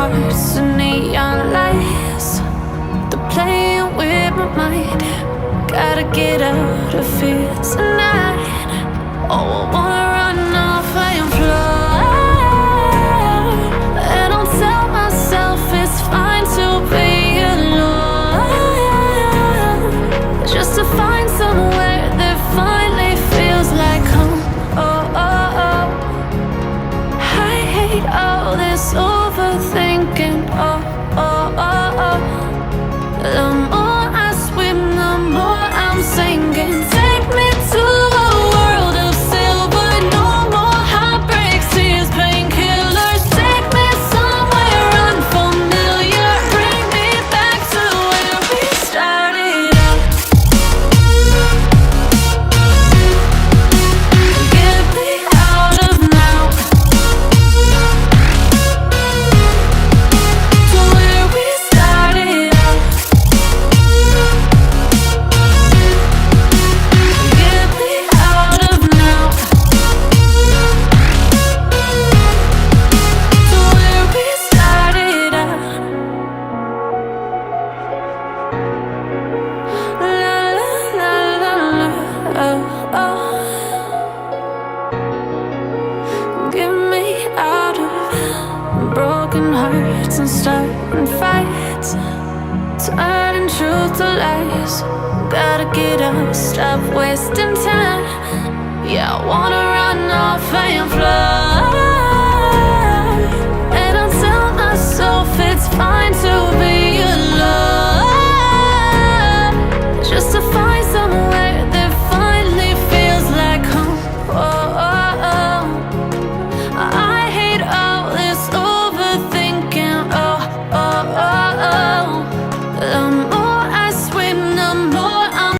hearts and neon lights. They're playing with my mind. Gotta get out of here tonight. Oh, I wanna run off and fly. And I'll tell myself it's fine to be alone, just to find somewhere that finally feels like home. Oh, oh, oh. I hate all this overthinking. Oh, oh, oh, oh. The more I swim, the more I'm sinking. Take me to a world of silver. No more heartbreaks, tears, painkillers. Take me somewhere unfamiliar. Bring me back to where we started out. Get me out of now, to where we started out. Get me out of now, to where we started out. La la la la la, oh, oh. Get me out of broken hearts and starting fights, turning truth to lies. Gotta get up, stop wasting time. Yeah, I wanna run off and fly.